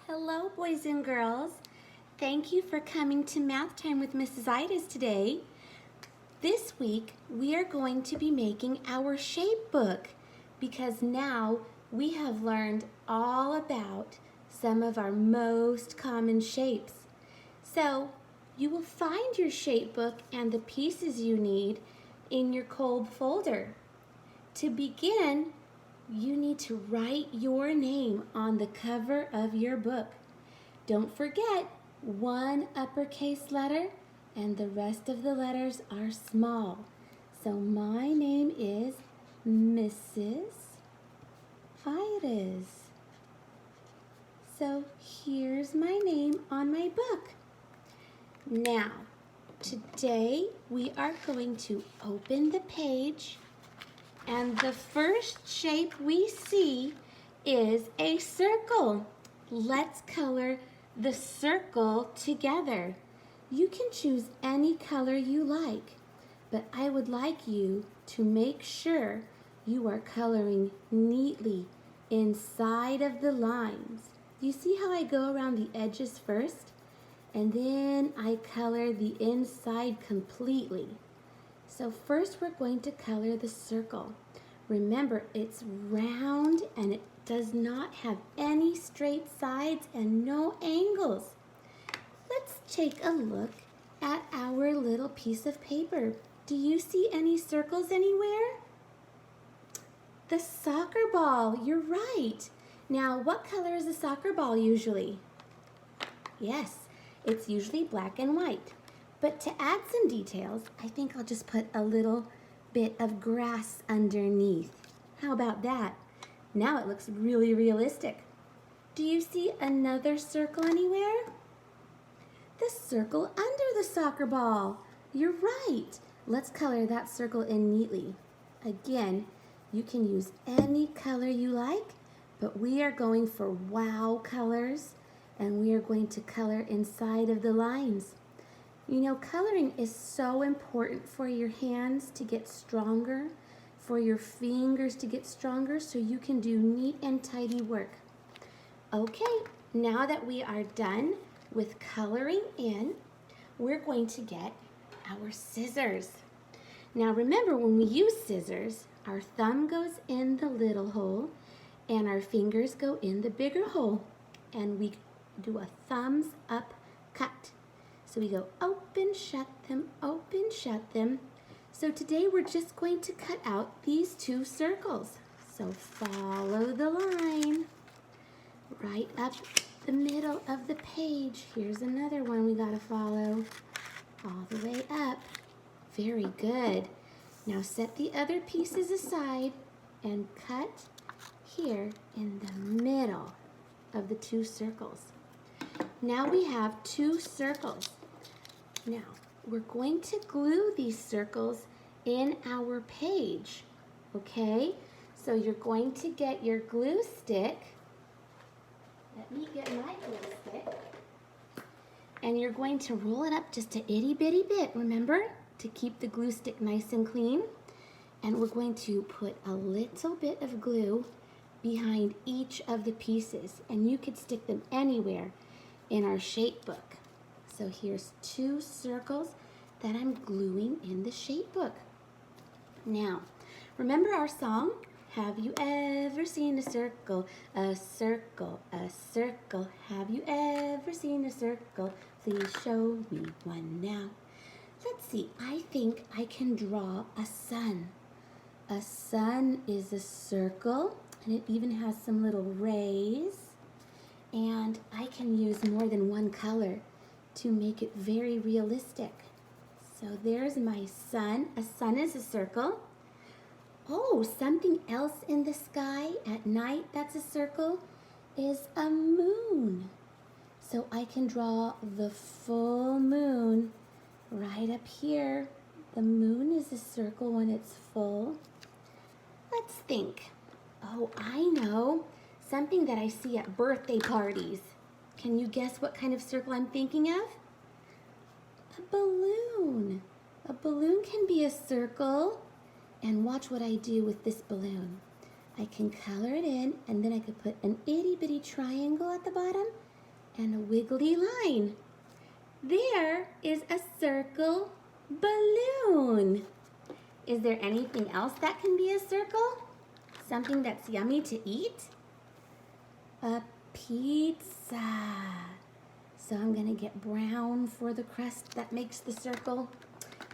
Hello, boys and girls. Thank you for coming to Math Time with Mrs. Idas today. This week, we are going to be making our shape book because now we have learned all about some of our most common shapes. So, you will find your shape book and the pieces you need in your cold folder. To begin, you need to write your name on the cover of your book. Don't forget, one uppercase letter and the rest of the letters are small. So my name is Mrs. Idas. So here's my name on my book. Now, today we are going to open the page. And the first shape we see is a circle. Let's color the circle together. You can choose any color you like, but I would like you to make sure you are coloring neatly inside of the lines. You see how I go around the edges first? And then I color the inside completely. So first we're going to color the circle. Remember, it's round and it does not have any straight sides and no angles. Let's take a look at our little piece of paper. Do you see any circles anywhere? The soccer ball, you're right. Now, what color is a soccer ball usually? Yes, it's usually black and white. But to add some details, I think I'll just put a little bit of grass underneath. How about that? Now it looks really realistic. Do you see another circle anywhere? The circle under the soccer ball. You're right. Let's color that circle in neatly. Again, you can use any color you like, but we are going for wow colors, and we are going to color inside of the lines. You know, coloring is so important for your hands to get stronger, for your fingers to get stronger, so you can do neat and tidy work. Okay, now that we are done with coloring in, we're going to get our scissors. Now remember, when we use scissors, our thumb goes in the little hole and our fingers go in the bigger hole, and we do a thumbs up cut. So we go open, shut them. So today we're just going to cut out these two circles. So follow the line right up the middle of the page. Here's another one we gotta follow all the way up. Very good. Now set the other pieces aside and cut here in the middle of the two circles. Now we have two circles. Now, we're going to glue these circles in our page, okay? So you're going to get your glue stick. Let me get my glue stick. And you're going to roll it up just a itty bitty bit, remember? To keep the glue stick nice and clean. And we're going to put a little bit of glue behind each of the pieces. And you could stick them anywhere in our shape book. So here's two circles that I'm gluing in the shape book. Now, remember our song? Have you ever seen a circle, a circle, a circle? Have you ever seen a circle? Please show me one now. Let's see, I think I can draw a sun. A sun is a circle, and it even has some little rays. And I can use more than one color to make it very realistic. So there's my sun. A sun is a circle. Oh, something else in the sky at night that's a circle is a moon. So I can draw the full moon right up here. The moon is a circle when it's full. Let's think. Oh, I know. Something that I see at birthday parties. Can you guess what kind of circle I'm thinking of? A balloon. A balloon can be a circle. And watch what I do with this balloon. I can color it in, and then I could put an itty bitty triangle at the bottom, and a wiggly line. There is a circle balloon. Is there anything else that can be a circle? Something that's yummy to eat? A pizza. So I'm going to get brown for the crust that makes the circle.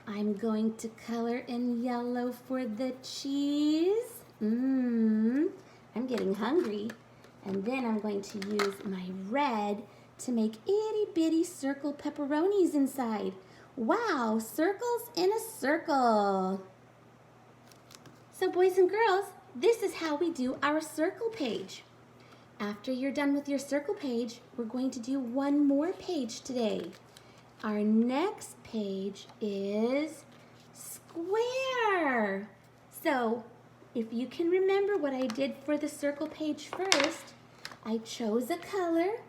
I'm going to color in yellow for the cheese. I'm getting hungry. And then I'm going to use my red to make itty bitty circle pepperonis inside. Wow, circles in a circle. So boys and girls, this is how we do our circle page. After you're done with your circle page, we're going to do one more page today. Our next page is square. So if you can remember what I did for the circle page first, I chose a color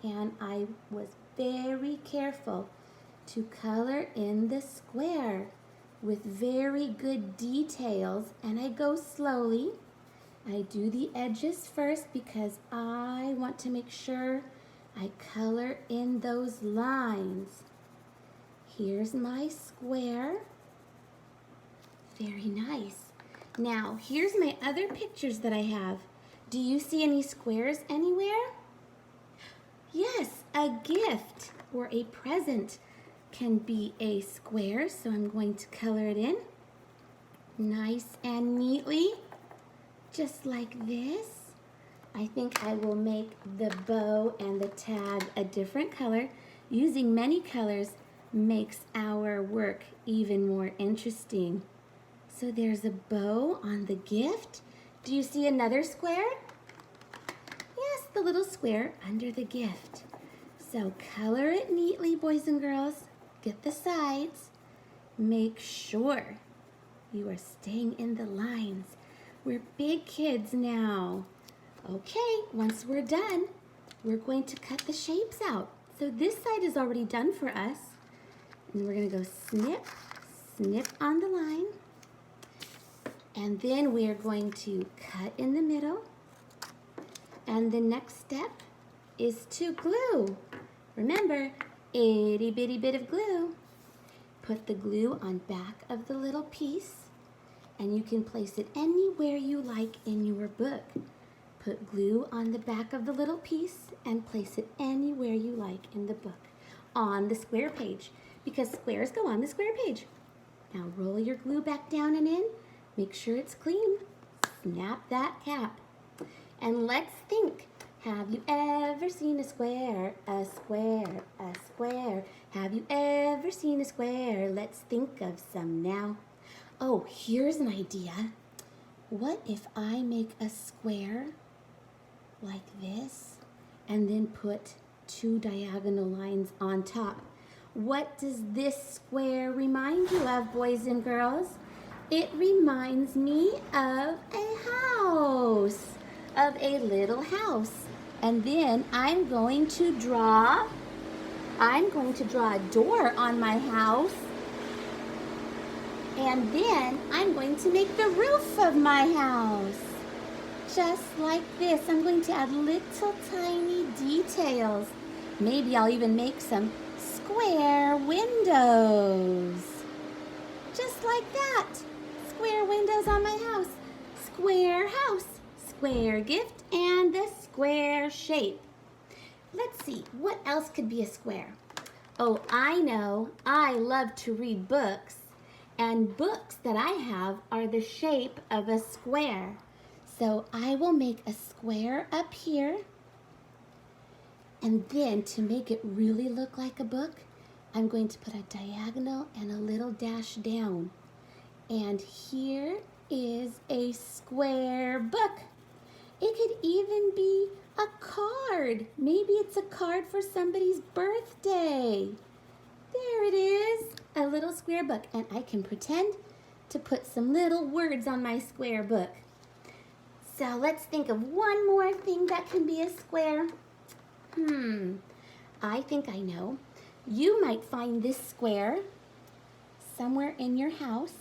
and I was very careful to color in the square with very good details, and I go slowly. I do the edges first because I want to make sure I color in those lines. Here's my square. Very nice. Now, here's my other pictures that I have. Do you see any squares anywhere? Yes, a gift or a present can be a square, so I'm going to color it in nice and neatly, just like this. I think I will make the bow and the tag a different color. Using many colors makes our work even more interesting. So there's a bow on the gift. Do you see another square? Yes, the little square under the gift. So color it neatly, boys and girls. Get the sides. Make sure you are staying in the lines. We're big kids now. Okay, once we're done, we're going to cut the shapes out. So this side is already done for us. And we're going to go snip, snip on the line. And then we are going to cut in the middle. And the next step is to glue. Remember, itty bitty bit of glue. Put the glue on back of the little piece, and you can place it anywhere you like in your book. Put glue on the back of the little piece and place it anywhere you like in the book on the square page, because squares go on the square page. Now roll your glue back down and in. Make sure it's clean. Snap that cap. And let's think. Have you ever seen a square, a square, a square? Have you ever seen a square? Let's think of some now. Oh, here's an idea. What if I make a square like this and then put 2 diagonal lines on top? What does this square remind you of, boys and girls? It reminds me of a house, of a little house. And then I'm going to draw a door on my house. And then I'm going to make the roof of my house. Just like this. I'm going to add little tiny details. Maybe I'll even make some square windows. Just like that. Square windows on my house. Square house. Square gift and the square shape. Let's see, what else could be a square? Oh, I know, I love to read books, and books that I have are the shape of a square. So I will make a square up here, and then to make it really look like a book, I'm going to put a diagonal and a little dash down. And here is a square book. It could even be a card. Maybe it's a card for somebody's birthday. There it is, a little square book. And I can pretend to put some little words on my square book. So let's think of one more thing that can be a square. I think I know. You might find this square somewhere in your house.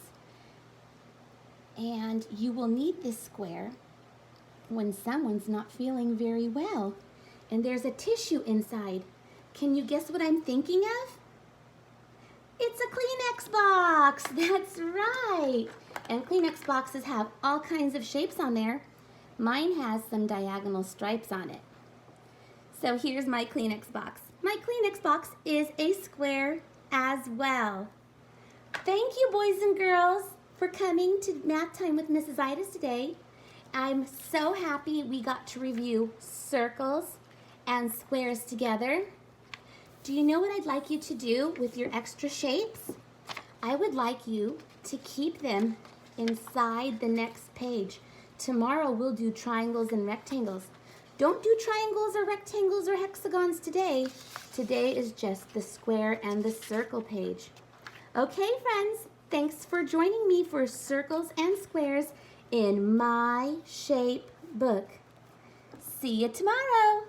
And you will need this square when someone's not feeling very well. and there's a tissue inside. Can you guess what I'm thinking of? It's a Kleenex box. That's right. And Kleenex boxes have all kinds of shapes on there. Mine has some diagonal stripes on it. So here's my Kleenex box. My Kleenex box is a square as well. Thank you, boys and girls, for coming to Math Time with Mrs. Idas today. I'm so happy we got to review circles and squares together. Do you know what I'd like you to do with your extra shapes? I would like you to keep them inside the next page. Tomorrow we'll do triangles and rectangles. Don't do triangles or rectangles or hexagons today. Today is just the square and the circle page. Okay, friends, thanks for joining me for circles and squares in my shape book. See you tomorrow.